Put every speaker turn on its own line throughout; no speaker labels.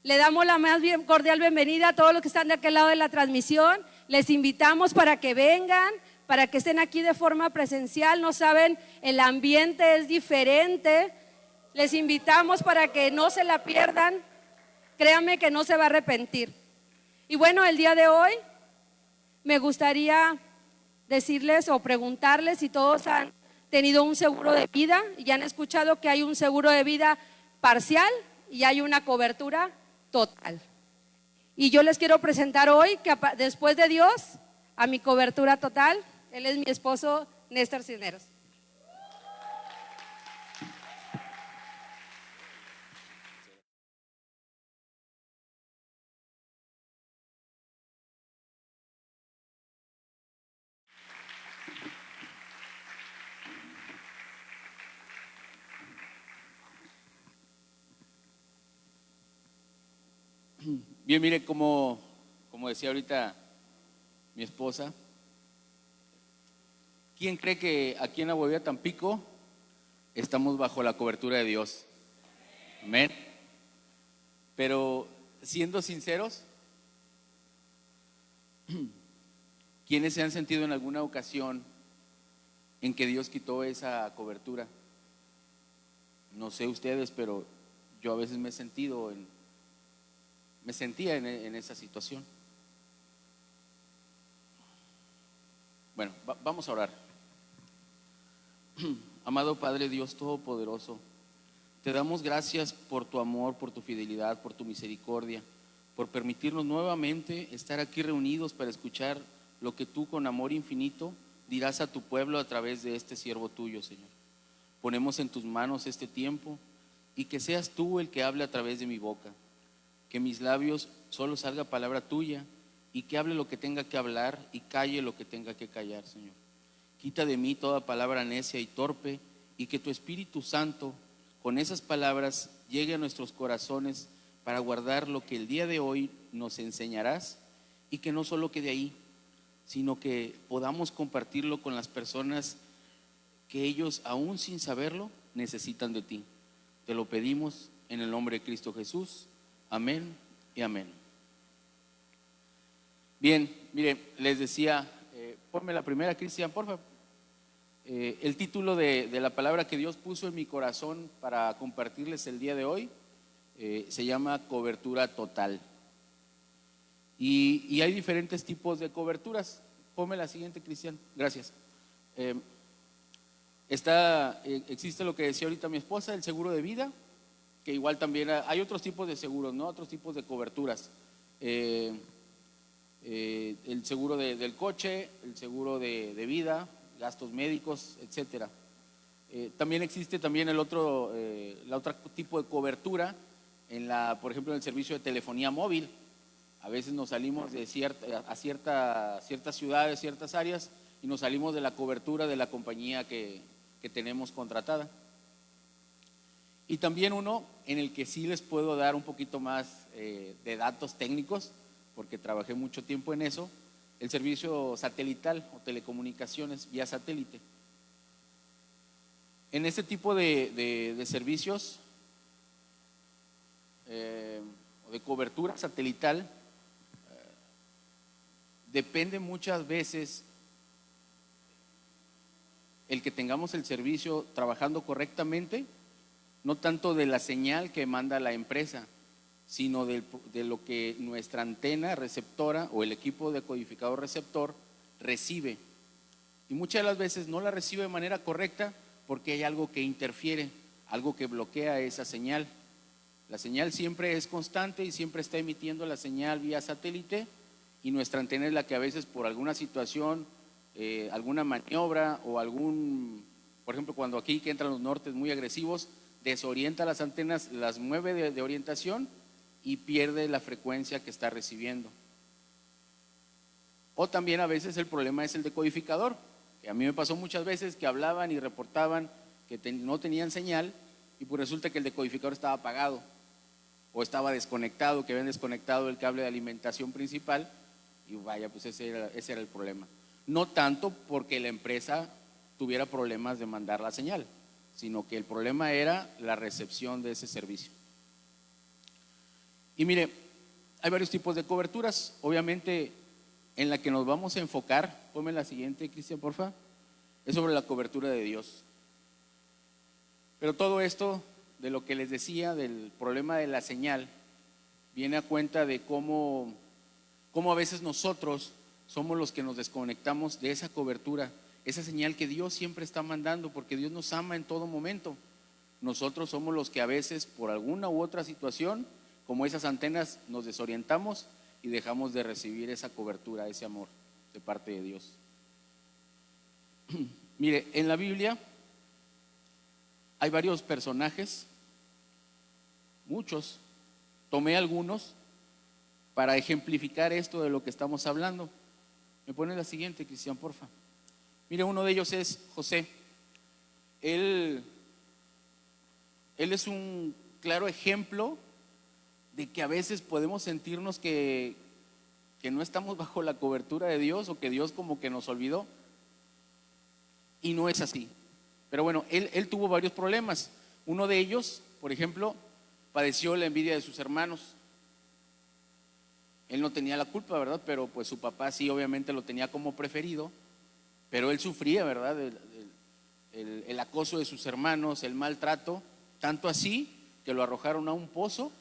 Le damos la más cordial bienvenida a todos los que están de aquel lado de la transmisión. Les invitamos para que vengan, para que estén aquí de forma presencial. No saben, el ambiente es diferente. Les invitamos para que no se la pierdan. Créanme que no se va a arrepentir. Y bueno, el día de hoy me gustaría decirles o preguntarles si todos han tenido un seguro de vida y han escuchado que hay un seguro de vida parcial y hay una cobertura total. Y yo les quiero presentar hoy que después de Dios a mi cobertura total. Él es mi esposo, Néstor Cisneros.
Bien, mire, como decía ahorita mi esposa, ¿quién cree que aquí en Agua Viva Tampico estamos bajo la cobertura de Dios? Amén. Pero siendo sinceros, ¿quiénes se han sentido en alguna ocasión en que Dios quitó esa cobertura? No sé ustedes, pero yo a veces me sentía en esa situación. Bueno, vamos a orar. Amado Padre Dios Todopoderoso, te damos gracias por tu amor, por tu fidelidad, por tu misericordia, por permitirnos nuevamente estar aquí reunidos para escuchar lo que tú con amor infinito dirás a tu pueblo a través de este siervo tuyo, Señor. Ponemos en tus manos este tiempo y que seas tú el que hable a través de mi boca, que mis labios solo salga palabra tuya y que hable lo que tenga que hablar y calle lo que tenga que callar, Señor. Quita de mí toda palabra necia y torpe y que tu Espíritu Santo con esas palabras llegue a nuestros corazones para guardar lo que el día de hoy nos enseñarás y que no solo quede ahí, sino que podamos compartirlo con las personas que ellos, aún sin saberlo, necesitan de ti. Te lo pedimos en el nombre de Cristo Jesús. Amén y amén. Bien, mire, les decía, ponme la primera, Cristian, por favor. El título de la palabra que Dios puso en mi corazón para compartirles el día de hoy se llama cobertura total. Y hay diferentes tipos de coberturas. Ponme la siguiente, Cristian, gracias. Existe lo que decía ahorita mi esposa, el seguro de vida, que igual también hay otros tipos de seguros, ¿no? Otros tipos de coberturas. El seguro del coche, el seguro de vida, gastos médicos, etcétera. También existe también la otro tipo de cobertura por ejemplo, en el servicio de telefonía móvil. A veces nos salimos de ciertas ciudades, ciertas áreas, y nos salimos de la cobertura de la compañía que tenemos contratada. Y también uno en el que sí les puedo dar un poquito más de datos técnicos, porque trabajé mucho tiempo en eso, el servicio satelital o telecomunicaciones vía satélite. En este tipo de servicios o de cobertura satelital, depende muchas veces el que tengamos el servicio trabajando correctamente, no tanto de la señal que manda la empresa, sino de lo que nuestra antena receptora o el equipo decodificador receptor recibe. Y muchas de las veces no la recibe de manera correcta porque hay algo que interfiere, algo que bloquea esa señal. La señal siempre es constante y siempre está emitiendo la señal vía satélite, y nuestra antena es la que a veces por alguna situación, alguna maniobra o por ejemplo, cuando aquí que entran los nortes muy agresivos, desorienta las antenas, las mueve de orientación y pierde la frecuencia que está recibiendo. O también a veces el problema es el decodificador, que a mí me pasó muchas veces que hablaban y reportaban que no tenían señal, y pues resulta que el decodificador estaba apagado o estaba desconectado, que habían desconectado el cable de alimentación principal, y vaya, pues ese era el problema. No tanto porque la empresa tuviera problemas de mandar la señal, sino que el problema era la recepción de ese servicio. Y mire, hay varios tipos de coberturas. Obviamente, en la que nos vamos a enfocar, ponme la siguiente, Cristian, porfa, es sobre la cobertura de Dios. Pero todo esto, de lo que les decía, del problema de la señal, viene a cuenta de cómo a veces nosotros somos los que nos desconectamos de esa cobertura, esa señal que Dios siempre está mandando, porque Dios nos ama en todo momento. Nosotros somos los que a veces, por alguna u otra situación, como esas antenas, nos desorientamos y dejamos de recibir esa cobertura, ese amor de parte de Dios. Mire, en la Biblia hay varios personajes, muchos. Tomé algunos para ejemplificar esto de lo que estamos hablando. Me pone la siguiente, Cristian, porfa. Mire, uno de ellos es José. Él es un claro ejemplo de que a veces podemos sentirnos que no estamos bajo la cobertura de Dios, o que Dios como que nos olvidó, y no es así. Pero bueno, él tuvo varios problemas. Uno de ellos, por ejemplo, padeció la envidia de sus hermanos. Él no tenía la culpa, ¿verdad? Pero pues su papá sí, obviamente lo tenía como preferido, pero él sufría, ¿verdad? El acoso de sus hermanos, el maltrato, tanto así que lo arrojaron a un pozo.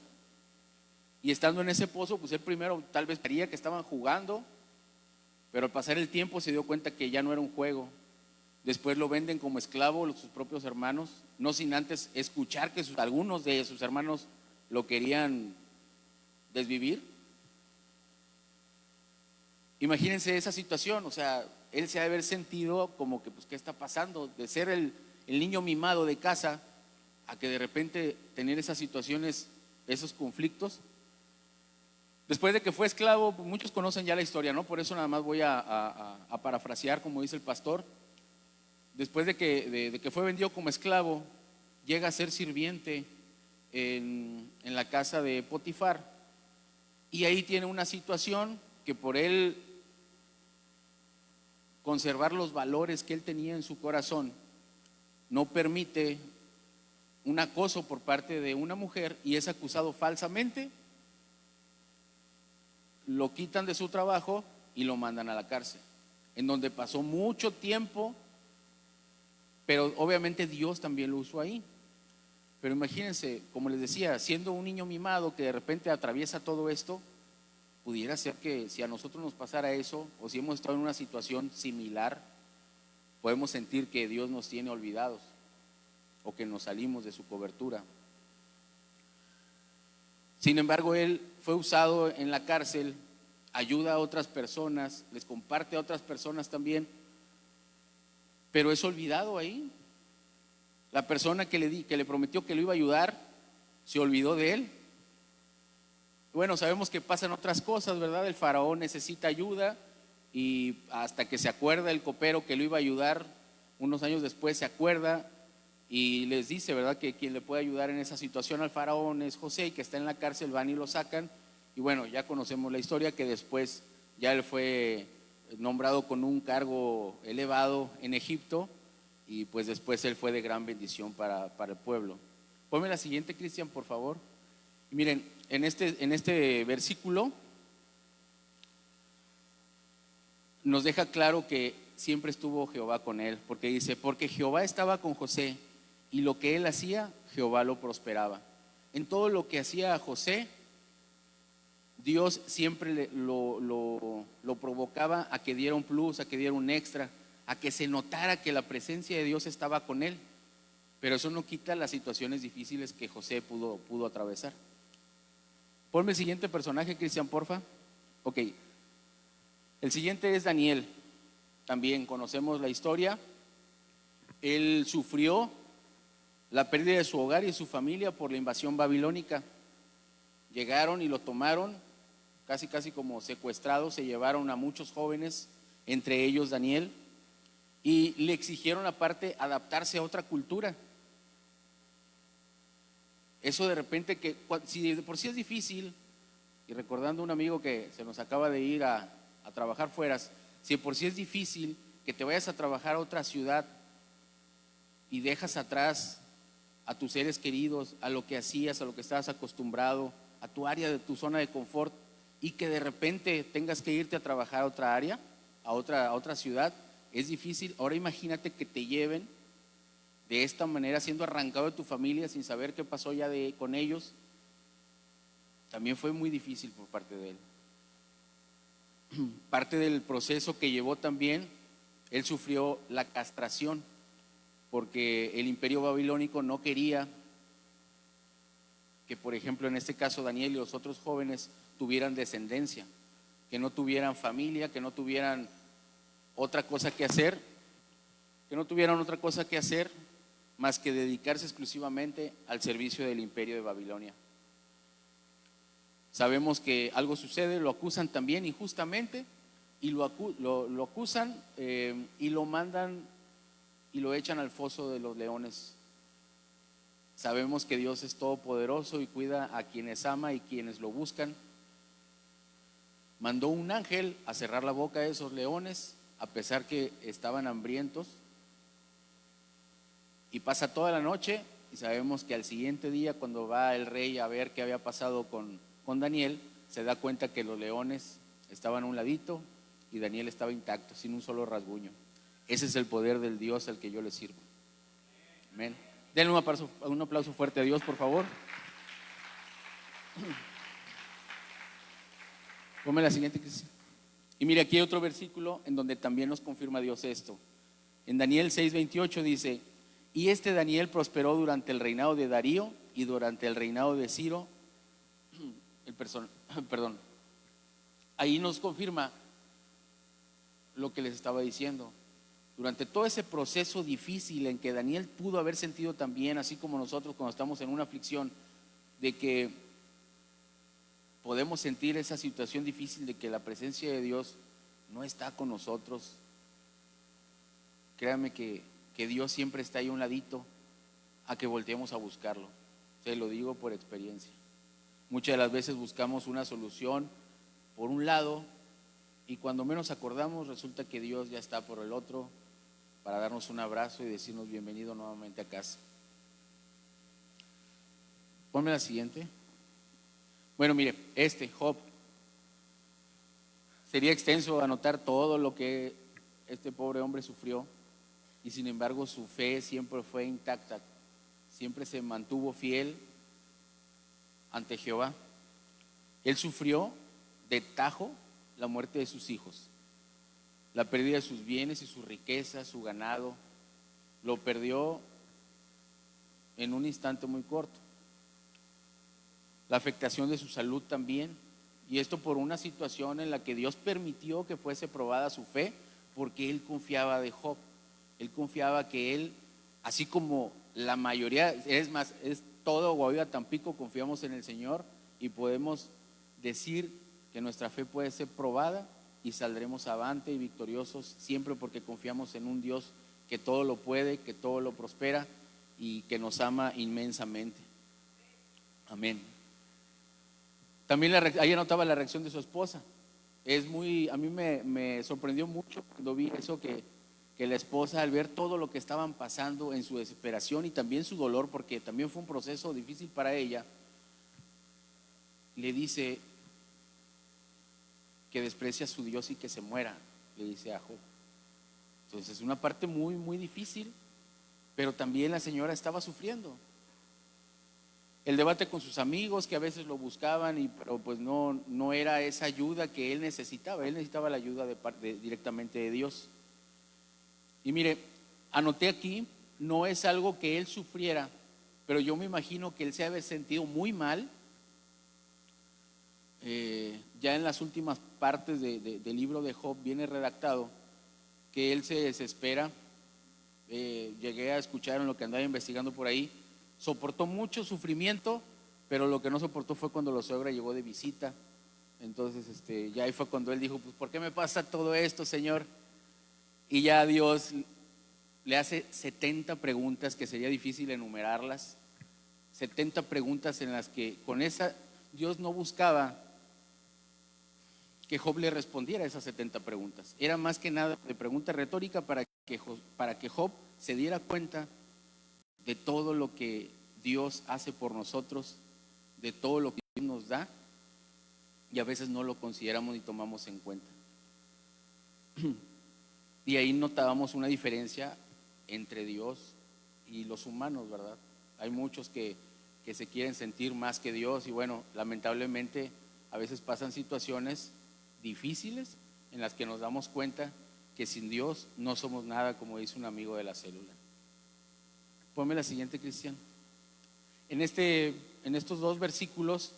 Y estando en ese pozo, pues él primero tal vez creía que estaban jugando, pero al pasar el tiempo se dio cuenta que ya no era un juego. Después lo venden como esclavo sus propios hermanos, no sin antes escuchar que algunos de sus hermanos lo querían desvivir. Imagínense esa situación, o sea, él se ha de haber sentido como que, pues, ¿qué está pasando? De ser el niño mimado de casa, a que de repente tener esas situaciones, esos conflictos. Después de que fue esclavo, pues muchos conocen ya la historia, ¿no? Por eso nada más voy a parafrasear, como dice el pastor. Después de que fue vendido como esclavo, llega a ser sirviente en la casa de Potifar. Y ahí tiene una situación que, por él conservar los valores que él tenía en su corazón, no permite un acoso por parte de una mujer, y es acusado falsamente. Lo quitan de su trabajo y lo mandan a la cárcel, en donde pasó mucho tiempo, pero obviamente Dios también lo usó ahí. Pero imagínense, como les decía, siendo un niño mimado que de repente atraviesa todo esto, pudiera ser que si a nosotros nos pasara eso, o si hemos estado en una situación similar, podemos sentir que Dios nos tiene olvidados, o que nos salimos de su cobertura. Sin embargo, él fue usado en la cárcel, ayuda a otras personas, les comparte a otras personas también, pero es olvidado ahí. La persona que le prometió que lo iba a ayudar se olvidó de él. Bueno, sabemos que pasan otras cosas, ¿verdad? El faraón necesita ayuda, y hasta que se acuerda el copero que lo iba a ayudar, unos años después se acuerda y les dice, ¿verdad?, que quien le puede ayudar en esa situación al faraón es José, y que está en la cárcel. Van y lo sacan, y bueno, ya conocemos la historia, que después ya él fue nombrado con un cargo elevado en Egipto, y pues después él fue de gran bendición para el pueblo. Ponme la siguiente, Cristian, por favor. Y miren, en este versículo nos deja claro que siempre estuvo Jehová con él, porque dice: porque Jehová estaba con José, y lo que él hacía, Jehová lo prosperaba. En todo lo que hacía José, Dios siempre lo provocaba a que diera un plus, a que diera un extra, a que se notara que la presencia de Dios estaba con él. Pero eso no quita las situaciones difíciles que José pudo atravesar. Ponme el siguiente personaje, Cristian, porfa. Ok, el siguiente es Daniel. También conocemos la historia. Él sufrió la pérdida de su hogar y de su familia por la invasión babilónica. Llegaron y lo tomaron casi como secuestrado. Se llevaron a muchos jóvenes, entre ellos Daniel, y le exigieron aparte adaptarse a otra cultura. Eso de repente, que si de por sí es difícil, y recordando a un amigo que se nos acaba de ir a trabajar fuera, si de por sí es difícil que te vayas a trabajar a otra ciudad y dejas atrás a tus seres queridos, a lo que hacías, a lo que estabas acostumbrado, a tu área de tu zona de confort y que de repente tengas que irte a trabajar a otra área, a otra ciudad, es difícil. Ahora imagínate que te lleven de esta manera, siendo arrancado de tu familia sin saber qué pasó ya con ellos. También fue muy difícil por parte de él. Parte del proceso que llevó también, él sufrió la castración, porque el imperio babilónico no quería que, por ejemplo, en este caso Daniel y los otros jóvenes tuvieran descendencia, que no tuvieran familia, que no tuvieran otra cosa que hacer, más que dedicarse exclusivamente al servicio del imperio de Babilonia. Sabemos que algo sucede, lo acusan también injustamente y lo acusan y lo mandan y lo echan al foso de los leones. Sabemos que Dios es todopoderoso y cuida a quienes ama y quienes lo buscan. Mandó un ángel a cerrar la boca de esos leones, a pesar que estaban hambrientos, y pasa toda la noche, y sabemos que al siguiente día, cuando va el rey a ver qué había pasado con Daniel, se da cuenta que los leones estaban a un ladito y Daniel estaba intacto, sin un solo rasguño. Ese es el poder del Dios al que yo le sirvo. Amén. Denle un aplauso fuerte a Dios, por favor. Ponme la siguiente, Cristian. Y mire, aquí hay otro versículo en donde también nos confirma Dios esto. En Daniel 6:28 dice: y este Daniel prosperó durante el reinado de Darío y durante el reinado de Ciro. Ahí nos confirma lo que les estaba diciendo. Durante todo ese proceso difícil en que Daniel pudo haber sentido también, así como nosotros cuando estamos en una aflicción, de que podemos sentir esa situación difícil de que la presencia de Dios no está con nosotros. Créanme que Dios siempre está ahí a un ladito, a que volteemos a buscarlo. Se lo digo por experiencia. Muchas de las veces buscamos una solución por un lado y cuando menos acordamos resulta que Dios ya está por el otro para darnos un abrazo y decirnos bienvenido nuevamente a casa. Ponme la siguiente. Bueno, mire, Job, sería extenso anotar todo lo que este pobre hombre sufrió y sin embargo su fe siempre fue intacta, siempre se mantuvo fiel ante Jehová. Él sufrió de tajo la muerte de sus hijos, la pérdida de sus bienes y sus riquezas, su ganado, lo perdió en un instante muy corto. La afectación de su salud también, y esto por una situación en la que Dios permitió que fuese probada su fe, porque él confiaba de Job. Él confiaba que él, así como la mayoría, es más, es todo Guaviva Tampico, confiamos en el Señor y podemos decir que nuestra fe puede ser probada y saldremos avante y victoriosos siempre porque confiamos en un Dios que todo lo puede, que todo lo prospera y que nos ama inmensamente. Amén. También ahí anotaba la reacción de su esposa. A mí me sorprendió mucho cuando vi eso, que la esposa, al ver todo lo que estaban pasando en su desesperación y también su dolor, porque también fue un proceso difícil para ella, le dice que desprecia a su Dios y que se muera, le dice a Job. Entonces es una parte muy, muy difícil, pero también la señora estaba sufriendo. El debate con sus amigos que a veces lo buscaban, pero pues no era esa ayuda que él necesitaba la ayuda directamente de Dios. Y mire, anoté aquí, no es algo que él sufriera, pero yo me imagino que él se había sentido muy mal. Ya en las últimas partes del libro de Job viene redactado que él se desespera. Llegué a escuchar en lo que andaba investigando por ahí, soportó mucho sufrimiento, pero lo que no soportó fue cuando la suegra llegó de visita. Entonces ya ahí fue cuando él dijo: pues ¿por qué me pasa todo esto, Señor? Y ya Dios le hace 70 preguntas que sería difícil enumerarlas. 70 preguntas en las que con esa Dios no buscaba que Job le respondiera a esas 70 preguntas. Era más que nada de pregunta retórica para que Job se diera cuenta de todo lo que Dios hace por nosotros, de todo lo que Dios nos da y a veces no lo consideramos ni tomamos en cuenta. Y ahí notábamos una diferencia entre Dios y los humanos, ¿verdad? Hay muchos que se quieren sentir más que Dios y bueno, lamentablemente a veces pasan situaciones difíciles en las que nos damos cuenta que sin Dios no somos nada, como dice un amigo de la célula. Ponme la siguiente, Cristian. En estos dos versículos,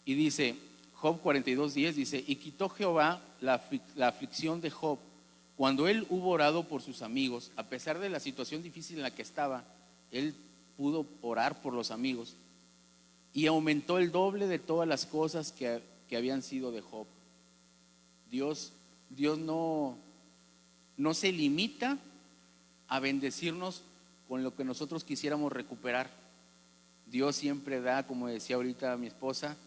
y dice, Job 42:10, dice, y quitó Jehová la aflicción de Job cuando él hubo orado por sus amigos. A pesar de la situación difícil en la que estaba, él pudo orar por los amigos y aumentó el doble de todas las cosas que habían sido de Job. Dios no se limita a bendecirnos con lo que nosotros quisiéramos recuperar. Dios siempre da, como decía ahorita mi esposa,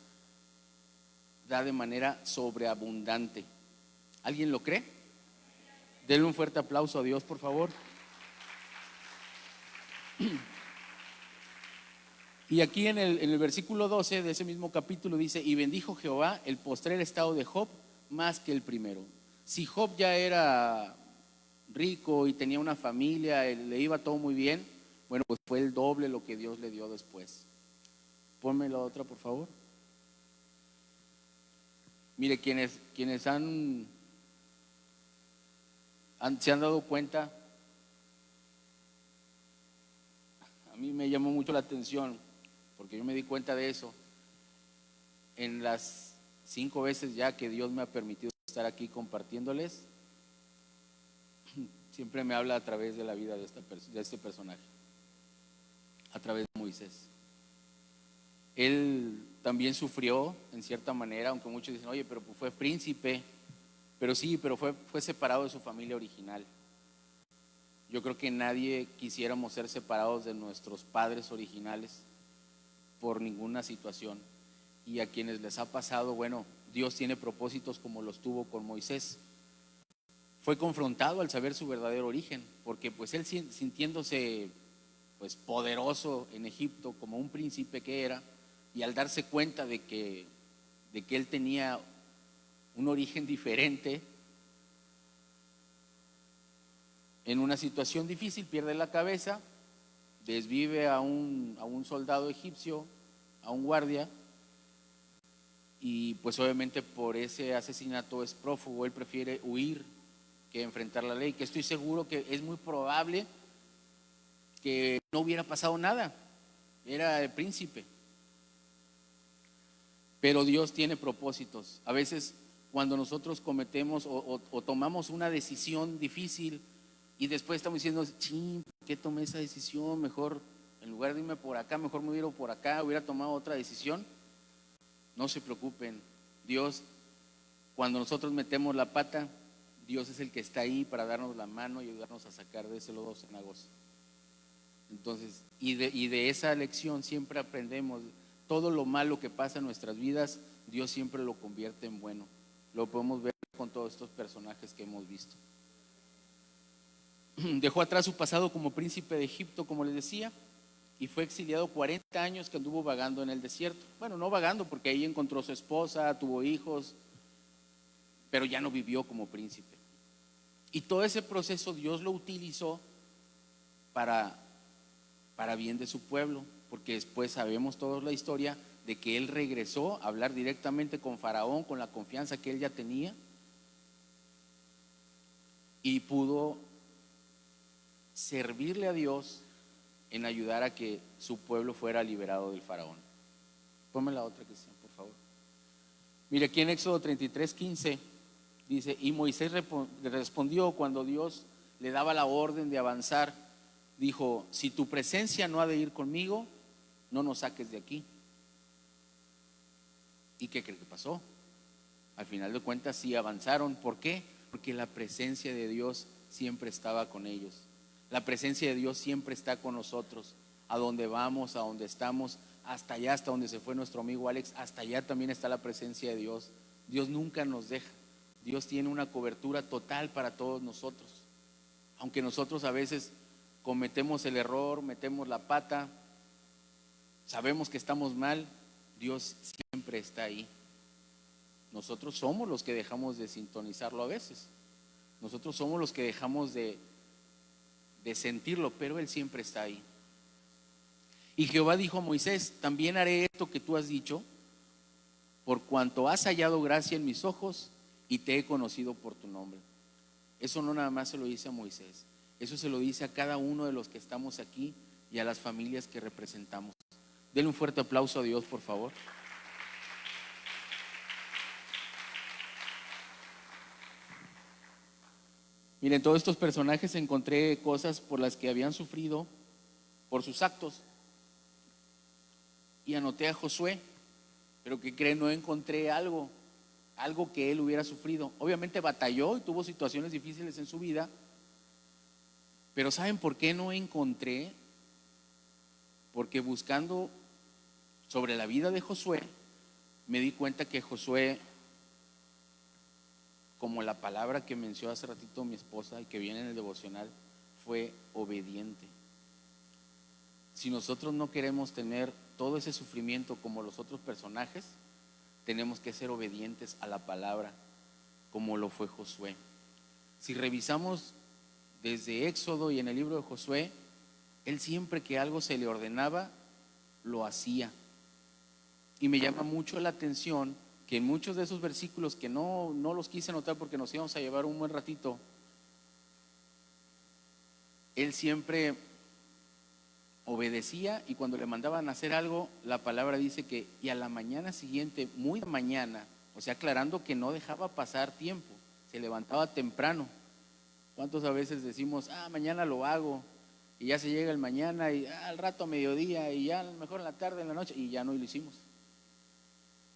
da de manera sobreabundante. ¿Alguien lo cree? Denle un fuerte aplauso a Dios, por favor. Y aquí en el versículo 12 de ese mismo capítulo dice, y bendijo Jehová el postrer estado de Job más que el primero. Si Job ya era rico y tenía una familia, le iba todo muy bien, bueno, pues fue el doble lo que Dios le dio después. Ponme la otra, por favor. Mire, quienes se han dado cuenta, a mí me llamó mucho la atención, porque yo me di cuenta de eso, en las 5 veces ya que Dios me ha permitido estar aquí compartiéndoles, siempre me habla a través de la vida de este personaje, a través de Moisés. Él también sufrió en cierta manera, aunque muchos dicen, oye, pero pues fue príncipe, pero sí, pero fue separado de su familia original. Yo creo que nadie quisiéramos ser separados de nuestros padres originales por ninguna situación. Y a quienes les ha pasado, bueno, Dios tiene propósitos como los tuvo con Moisés. Fue confrontado al saber su verdadero origen, porque pues él, sintiéndose pues poderoso en Egipto como un príncipe que era, y al darse cuenta de que él tenía un origen diferente, en una situación difícil pierde la cabeza, desvive a un soldado egipcio, a un guardia, y pues obviamente por ese asesinato es prófugo. Él prefiere huir que enfrentar la ley, que estoy seguro que es muy probable que no hubiera pasado nada, era el príncipe. Pero Dios tiene propósitos. A veces cuando nosotros cometemos o tomamos una decisión difícil y después estamos diciendo, ching, ¿por qué tomé esa decisión? Mejor, en lugar de irme por acá, mejor me hubiera ido por acá, hubiera tomado otra decisión. No se preocupen, Dios, cuando nosotros metemos la pata, Dios es el que está ahí para darnos la mano y ayudarnos a sacar de ese lodo cenagoso. Entonces, y de esa lección siempre aprendemos. Todo lo malo que pasa en nuestras vidas, Dios siempre lo convierte en bueno. Lo podemos ver con todos estos personajes que hemos visto. Dejó atrás su pasado como príncipe de Egipto, como les decía, y fue exiliado 40 años que anduvo vagando en el desierto. Bueno, no vagando, porque ahí encontró su esposa, tuvo hijos, pero ya no vivió como príncipe. Y todo ese proceso Dios lo utilizó para bien de su pueblo, porque después sabemos todos la historia de que él regresó a hablar directamente con Faraón, con la confianza que él ya tenía, y pudo servirle a Dios en ayudar a que su pueblo fuera liberado del Faraón. Ponme la otra, Cristian, por favor. Mire, aquí en Éxodo 33:15 dice, y Moisés respondió cuando Dios le daba la orden de avanzar, dijo, si tu presencia no ha de ir conmigo, no nos saques de aquí. ¿Y qué cree que pasó? Al final de cuentas sí avanzaron. ¿Por qué? Porque la presencia de Dios siempre estaba con ellos. La presencia de Dios siempre está con nosotros. A donde vamos, a donde estamos, hasta allá, hasta donde se fue nuestro amigo Alex, hasta allá también está la presencia de Dios. Dios nunca nos deja. Dios tiene una cobertura total para todos nosotros. Aunque nosotros a veces cometemos el error, metemos la pata, sabemos que estamos mal, Dios siempre está ahí. Nosotros somos los que dejamos de sintonizarlo a veces. Nosotros somos los que dejamos de sentirlo, pero Él siempre está ahí. Y Jehová dijo a Moisés: también haré esto que tú has dicho, por cuanto has hallado gracia en mis ojos y te he conocido por tu nombre. Eso no nada más se lo dice a Moisés, eso se lo dice a cada uno de los que estamos aquí y a las familias que representamos. Denle un fuerte aplauso a Dios, por favor. Miren, todos estos personajes encontré cosas por las que habían sufrido por sus actos. Y anoté a Josué, pero ¿qué creen? No encontré algo que él hubiera sufrido. Obviamente batalló y tuvo situaciones difíciles en su vida, pero ¿saben por qué no encontré? Porque buscando sobre la vida de Josué, me di cuenta que Josué, como la palabra que mencionó hace ratito mi esposa y que viene en el devocional, fue obediente. Si nosotros no queremos tener todo ese sufrimiento como los otros personajes, tenemos que ser obedientes a la palabra, como lo fue Josué. Si revisamos desde Éxodo y en el libro de Josué, él siempre que algo se le ordenaba, lo hacía. Y me llama mucho la atención que en muchos de esos versículos, que no los quise anotar porque nos íbamos a llevar un buen ratito, él siempre obedecía, y cuando le mandaban a hacer algo, la palabra dice que y a la mañana siguiente, muy de mañana, o sea, aclarando que no dejaba pasar tiempo, se levantaba temprano. ¿Cuántos a veces decimos, mañana lo hago, y ya se llega el mañana y al rato a mediodía y ya a lo mejor en la tarde, en la noche, y ya no lo hicimos?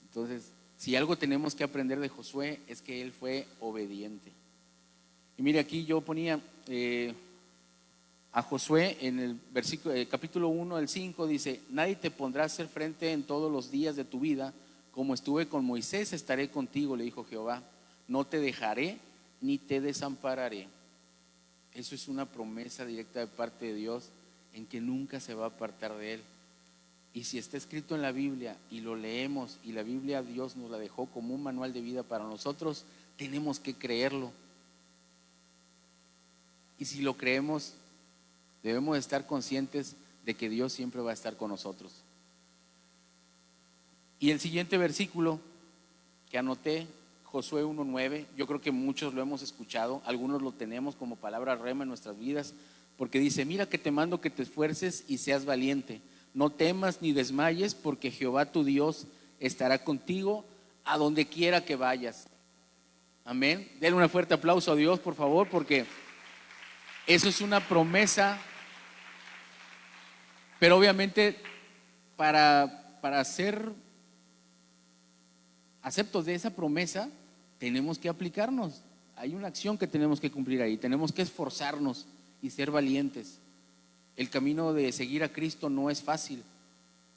Entonces, si algo tenemos que aprender de Josué es que él fue obediente. Y mire, aquí yo ponía a Josué en el versículo, capítulo 1 del 5, dice: nadie te pondrá a hacer frente en todos los días de tu vida, como estuve con Moisés, estaré contigo, le dijo Jehová, no te dejaré ni te desampararé. Eso es una promesa directa de parte de Dios, en que nunca se va a apartar de él. Y si está escrito en la Biblia y lo leemos, y la Biblia Dios nos la dejó como un manual de vida para nosotros, tenemos que creerlo. Y si lo creemos, debemos estar conscientes de que Dios siempre va a estar con nosotros. Y el siguiente versículo que anoté, Josué 1:9, yo creo que muchos lo hemos escuchado, algunos lo tenemos como palabra rema en nuestras vidas, porque dice: mira que te mando que te esfuerces y seas valiente, no temas ni desmayes, porque Jehová tu Dios estará contigo a donde quiera que vayas. Amén. Denle un fuerte aplauso a Dios, por favor, porque eso es una promesa. Pero obviamente para ser aceptos de esa promesa, tenemos que aplicarnos. Hay una acción que tenemos que cumplir ahí. Tenemos que esforzarnos y ser valientes. El camino de seguir a Cristo no es fácil.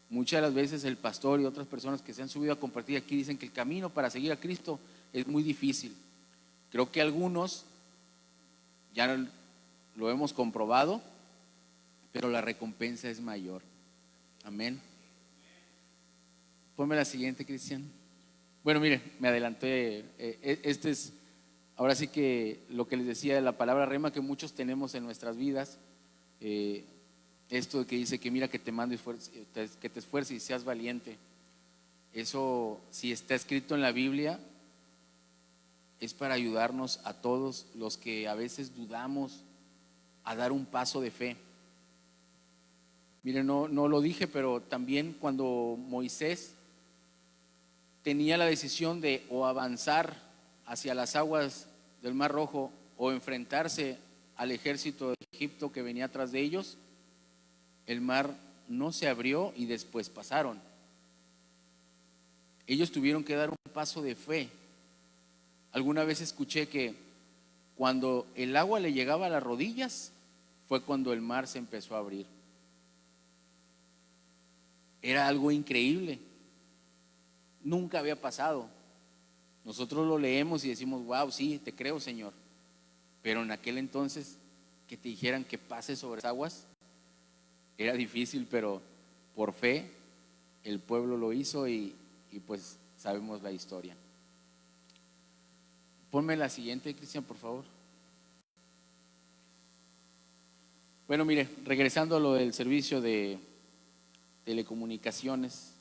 Muchas de las veces el pastor y otras personas que se han subido a compartir aquí dicen que el camino para seguir a Cristo es muy difícil. Creo que algunos ya lo hemos comprobado, pero la recompensa es mayor. Amén. Ponme la siguiente, Cristian. Bueno, mire, me adelanté. Este es, ahora sí que lo que les decía de la palabra rema que muchos tenemos en nuestras vidas. Esto que dice que mira que te mando que te esfuerces y seas valiente. Eso, si está escrito en la Biblia, es para ayudarnos a todos los que a veces dudamos a dar un paso de fe. Miren, no lo dije, pero también cuando Moisés tenía la decisión de o avanzar hacia las aguas del Mar Rojo o enfrentarse al ejército de Egipto que venía atrás de ellos, el mar no se abrió y después pasaron. Ellos tuvieron que dar un paso de fe. Alguna vez escuché que cuando el agua le llegaba a las rodillas fue cuando el mar se empezó a abrir. Era algo increíble. Nunca había pasado. Nosotros lo leemos y decimos: wow, sí, te creo, Señor. Pero en aquel entonces, que te dijeran que pases sobre las aguas, era difícil, pero por fe el pueblo lo hizo y pues sabemos la historia. Ponme la siguiente, Cristian, por favor. Bueno, mire, regresando a lo del servicio de telecomunicaciones,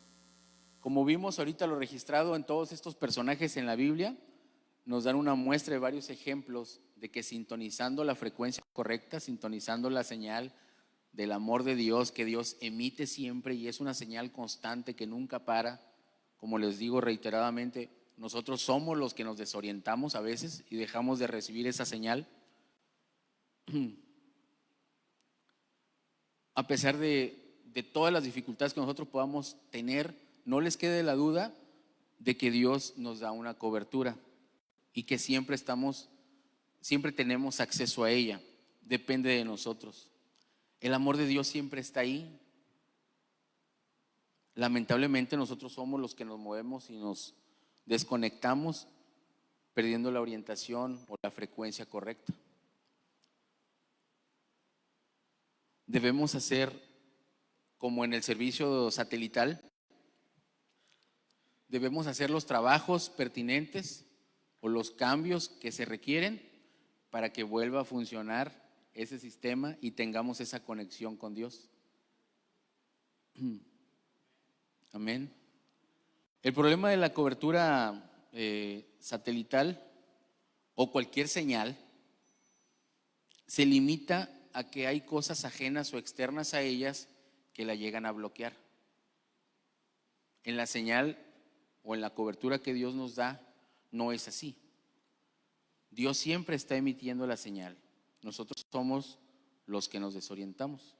como vimos ahorita lo registrado en todos estos personajes en la Biblia, nos dan una muestra de varios ejemplos de que sintonizando la frecuencia correcta, sintonizando la señal del amor de Dios que Dios emite siempre y es una señal constante que nunca para, como les digo reiteradamente, nosotros somos los que nos desorientamos a veces y dejamos de recibir esa señal. A pesar de todas las dificultades que nosotros podamos tener, no les quede la duda de que Dios nos da una cobertura y que siempre tenemos acceso a ella, depende de nosotros. El amor de Dios siempre está ahí. Lamentablemente nosotros somos los que nos movemos y nos desconectamos, perdiendo la orientación o la frecuencia correcta. Debemos hacer como en el servicio satelital, debemos hacer los trabajos pertinentes o los cambios que se requieren para que vuelva a funcionar ese sistema y tengamos esa conexión con Dios. Amén. El problema de la cobertura satelital o cualquier señal se limita a que hay cosas ajenas o externas a ellas que la llegan a bloquear. En la señal o en la cobertura que Dios nos da, no es así. Dios siempre está emitiendo la señal. Nosotros somos los que nos desorientamos.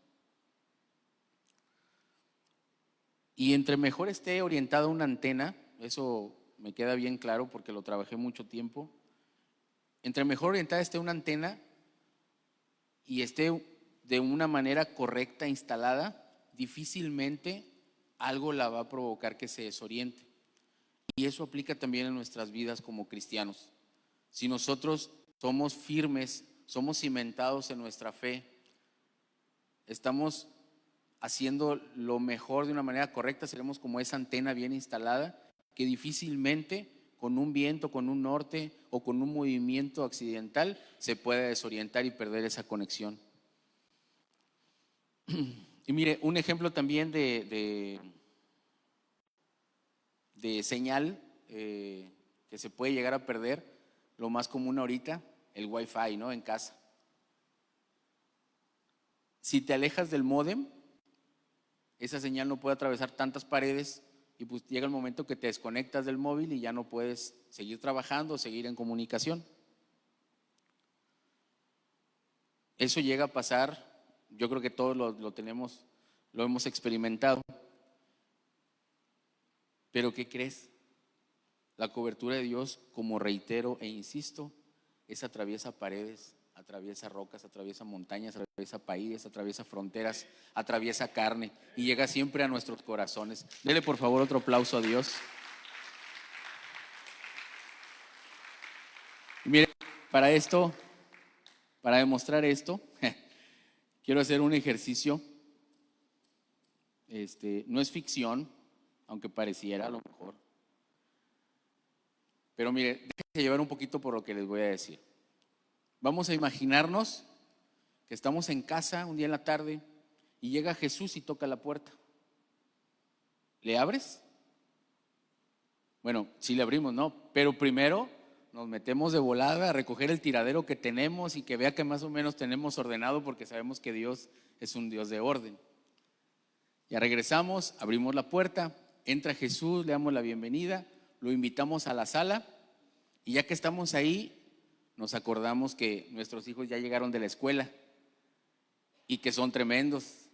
Y entre mejor esté orientada una antena, eso me queda bien claro porque lo trabajé mucho tiempo, entre mejor orientada esté una antena y esté de una manera correcta instalada, difícilmente algo la va a provocar que se desoriente. Y eso aplica también en nuestras vidas como cristianos. Si nosotros somos firmes, somos cimentados en nuestra fe, estamos haciendo lo mejor de una manera correcta, seremos como esa antena bien instalada que difícilmente con un viento, con un norte o con un movimiento accidental se puede desorientar y perder esa conexión. Y mire, un ejemplo también de señal que se puede llegar a perder, lo más común ahorita, el Wi-Fi, ¿no? En casa. Si te alejas del módem, esa señal no puede atravesar tantas paredes y pues llega el momento que te desconectas del móvil y ya no puedes seguir trabajando o seguir en comunicación. Eso llega a pasar, yo creo que todos lo hemos experimentado. Pero ¿qué crees? La cobertura de Dios, como reitero e insisto, atraviesa paredes, atraviesa rocas, atraviesa montañas, atraviesa países, atraviesa fronteras, atraviesa carne y llega siempre a nuestros corazones. Dele por favor otro aplauso a Dios. Y mire, para demostrar esto, quiero hacer un ejercicio. No es ficción, aunque pareciera a lo mejor. Pero mire, déjense llevar un poquito por lo que les voy a decir. Vamos a imaginarnos que estamos en casa un día en la tarde y llega Jesús y toca la puerta. ¿Le abres? Bueno, sí le abrimos, ¿no? Pero primero nos metemos de volada a recoger el tiradero que tenemos y que vea que más o menos tenemos ordenado porque sabemos que Dios es un Dios de orden. Ya regresamos, abrimos la puerta, entra Jesús, le damos la bienvenida, lo invitamos a la sala y ya que estamos ahí, nos acordamos que nuestros hijos ya llegaron de la escuela y que son tremendos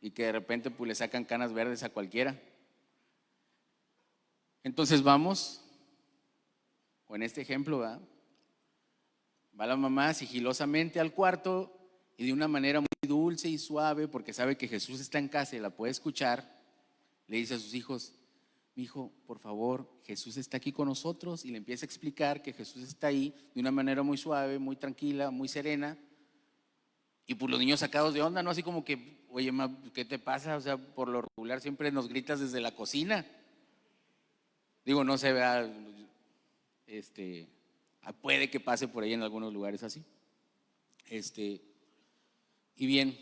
y que de repente pues le sacan canas verdes a cualquiera. Entonces vamos, o en este ejemplo, ¿verdad? Va la mamá sigilosamente al cuarto y de una manera muy dulce y suave, porque sabe que Jesús está en casa y la puede escuchar, le dice a sus hijos: mi hijo, por favor, Jesús está aquí con nosotros, y le empieza a explicar que Jesús está ahí de una manera muy suave, muy tranquila, muy serena, Y pues los niños sacados de onda, ¿no? Así como que, oye, ma, ¿qué te pasa? O sea, por lo regular siempre nos gritas desde la cocina. Digo, no se vea, puede que pase por ahí en algunos lugares así. Y bien,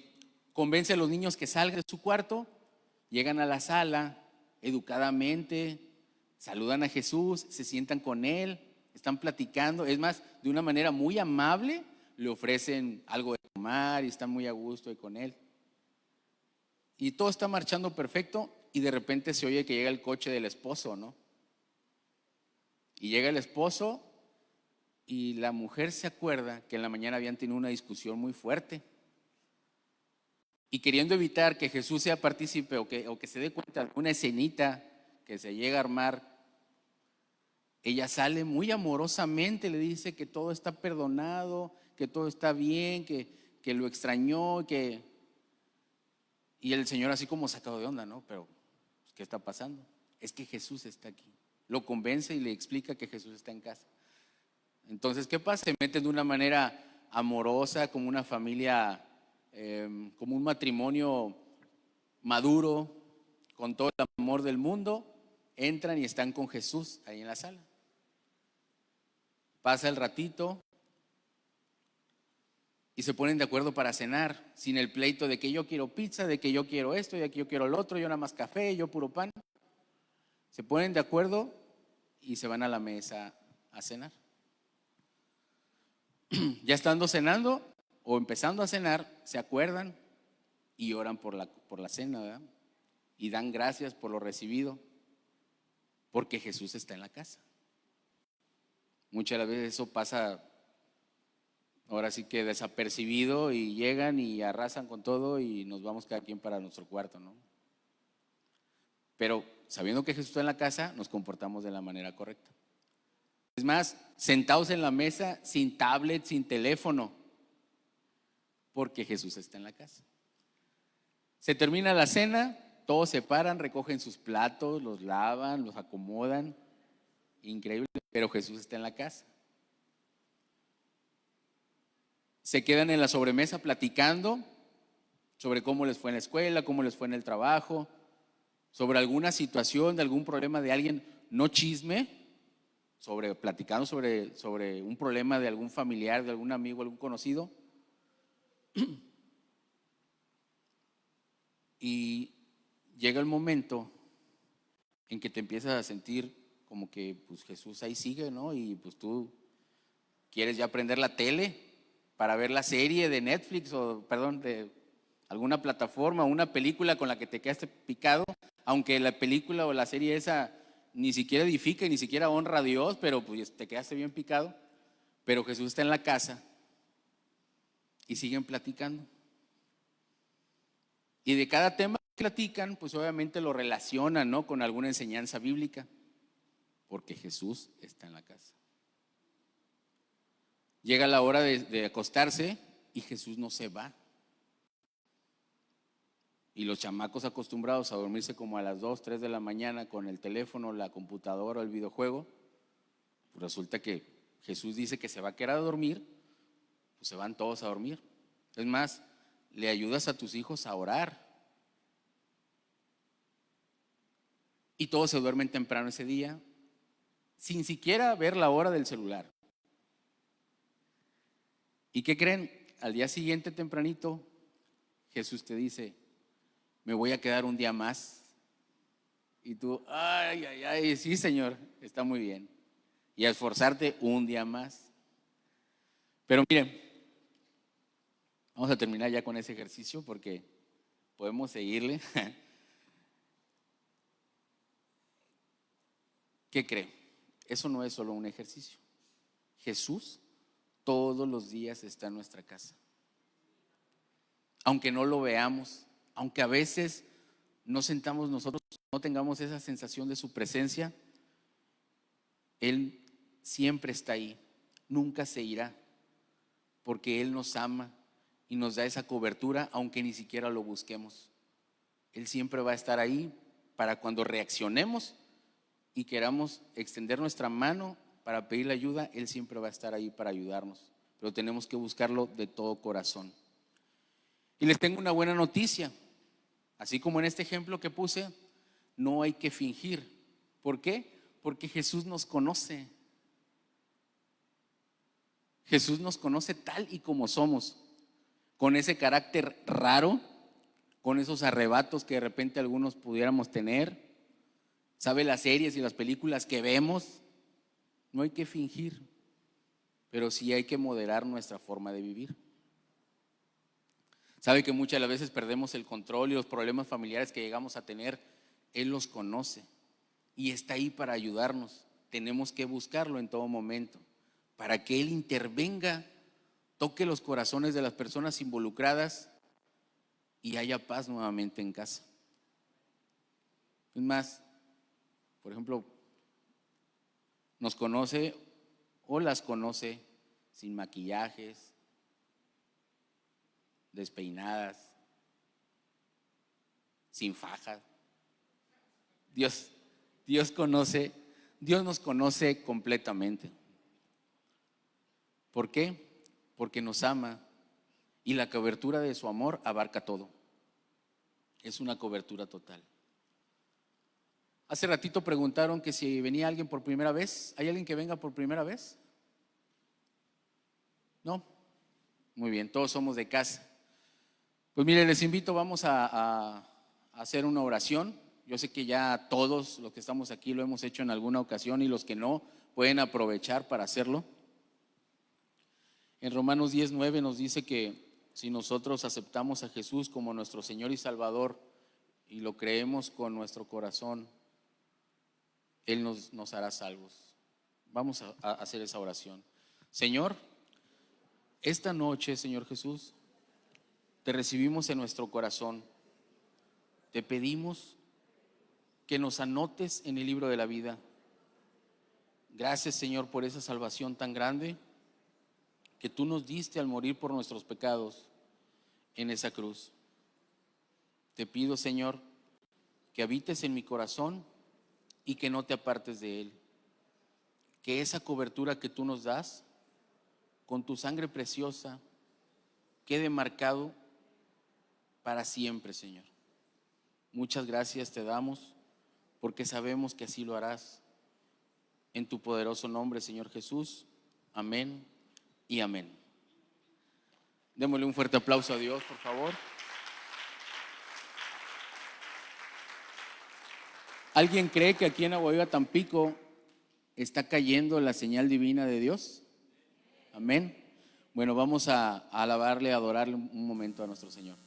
convence a los niños que salgan de su cuarto, llegan a la sala educadamente, saludan a Jesús, se sientan con él, están platicando, es más, de una manera muy amable, le ofrecen algo de tomar y están muy a gusto ahí con él. Y todo está marchando perfecto y de repente se oye que llega el coche del esposo, ¿no? Y llega el esposo y la mujer se acuerda que en la mañana habían tenido una discusión muy fuerte. Y queriendo evitar que Jesús sea partícipe o que se dé cuenta de una escenita que se llega a armar, ella sale muy amorosamente, le dice que todo está perdonado, que todo está bien, que lo extrañó, y el Señor así como sacado de onda, ¿no? Pero, ¿qué está pasando? Es que Jesús está aquí. Lo convence y le explica que Jesús está en casa. Entonces, ¿qué pasa? Se meten de una manera amorosa, como una familia, como un matrimonio maduro, con todo el amor del mundo, entran y están con Jesús ahí en la sala. Pasa el ratito y se ponen de acuerdo para cenar, sin el pleito de que yo quiero pizza, de que yo quiero esto, de que yo quiero el otro, yo nada más café, yo puro pan. Se ponen de acuerdo y se van a la mesa a cenar. Ya estando cenando o empezando a cenar, se acuerdan y oran por la cena, ¿verdad? Y dan gracias por lo recibido, porque Jesús está en la casa. Muchas de las veces eso pasa, ahora sí que desapercibido, y llegan y arrasan con todo y nos vamos cada quien para nuestro cuarto, ¿no? Pero sabiendo que Jesús está en la casa, nos comportamos de la manera correcta. Es más, sentados en la mesa, sin tablet, sin teléfono, porque Jesús está en la casa. Se termina la cena, todos se paran, recogen sus platos, los lavan, los acomodan. Increíble, pero Jesús está en la casa. Se quedan en la sobremesa platicando sobre cómo les fue en la escuela, cómo les fue en el trabajo, sobre alguna situación, de algún problema de alguien, no chisme, platicando sobre un problema de algún familiar, de algún amigo, algún conocido. Y llega el momento en que te empiezas a sentir como que pues Jesús ahí sigue, ¿no? Y pues tú quieres ya prender la tele para ver la serie de Netflix de alguna plataforma, una película con la que te quedaste picado, aunque la película o la serie esa ni siquiera edifica y ni siquiera honra a Dios, pero pues te quedaste bien picado. Pero Jesús está en la casa y siguen platicando. Y de cada tema que platican, pues obviamente lo relacionan, ¿no?, con alguna enseñanza bíblica, porque Jesús está en la casa. Llega la hora de acostarse y Jesús no se va. Y los chamacos acostumbrados a dormirse como a las 2, 3 de la mañana con el teléfono, la computadora o el videojuego, pues resulta que Jesús dice que se va a quedar a dormir, pues se van todos a dormir. Es más, le ayudas a tus hijos a orar. Y todos se duermen temprano ese día, sin siquiera ver la hora del celular. ¿Y qué creen? Al día siguiente tempranito, Jesús te dice: me voy a quedar un día más. Y tú, ay, ay, ay, sí, Señor, está muy bien. Y a esforzarte un día más. Pero miren, vamos a terminar ya con ese ejercicio porque podemos seguirle. ¿Qué creen? Eso no es solo un ejercicio. Jesús todos los días está en nuestra casa. Aunque no lo veamos, aunque a veces no sentamos nosotros, no tengamos esa sensación de su presencia, Él siempre está ahí, nunca se irá, porque Él nos ama y nos da esa cobertura, aunque ni siquiera lo busquemos. Él siempre va a estar ahí para cuando reaccionemos y queramos extender nuestra mano para pedirle ayuda. Él siempre va a estar ahí para ayudarnos, pero tenemos que buscarlo de todo corazón. Y les tengo una buena noticia. Así como en este ejemplo que puse, no hay que fingir. ¿Por qué? Porque Jesús nos conoce. Jesús nos conoce tal y como somos, con ese carácter raro, con esos arrebatos que de repente algunos pudiéramos tener. Sabe las series y las películas que vemos. No hay que fingir, pero sí hay que moderar nuestra forma de vivir. Sabe que muchas de las veces perdemos el control y los problemas familiares que llegamos a tener, Él los conoce y está ahí para ayudarnos. Tenemos que buscarlo en todo momento, para que Él intervenga, toque los corazones de las personas involucradas y haya paz nuevamente en casa. Es más, por ejemplo, nos conoce o las conoce sin maquillajes, despeinadas, sin faja. Dios nos conoce completamente. ¿Por qué? Porque nos ama y la cobertura de su amor abarca todo. Es una cobertura total. Hace ratito preguntaron que si venía alguien por primera vez. ¿Hay alguien que venga por primera vez? ¿No? Muy bien, todos somos de casa. Pues mire, les invito, vamos a hacer una oración. Yo sé que ya todos los que estamos aquí lo hemos hecho en alguna ocasión y los que no pueden aprovechar para hacerlo. En Romanos 10:9 nos dice que si nosotros aceptamos a Jesús como nuestro Señor y Salvador y lo creemos con nuestro corazón, Él nos hará salvos. Vamos a hacer esa oración. Señor, esta noche, Señor Jesús, te recibimos en nuestro corazón. Te pedimos que nos anotes en el libro de la vida. Gracias, Señor, por esa salvación tan grande que tú nos diste al morir por nuestros pecados en esa cruz. Te pido, Señor, que habites en mi corazón y que no te apartes de él. Que esa cobertura que tú nos das, con tu sangre preciosa, quede marcado para siempre, Señor. Muchas gracias te damos, porque sabemos que así lo harás. En tu poderoso nombre, Señor Jesús. Amén y amén. Démosle un fuerte aplauso a Dios, por favor. ¿Alguien cree que aquí en Aguaviva, Tampico, está cayendo la señal divina de Dios? Amén. Bueno, vamos a alabarle, a adorarle un momento a nuestro Señor.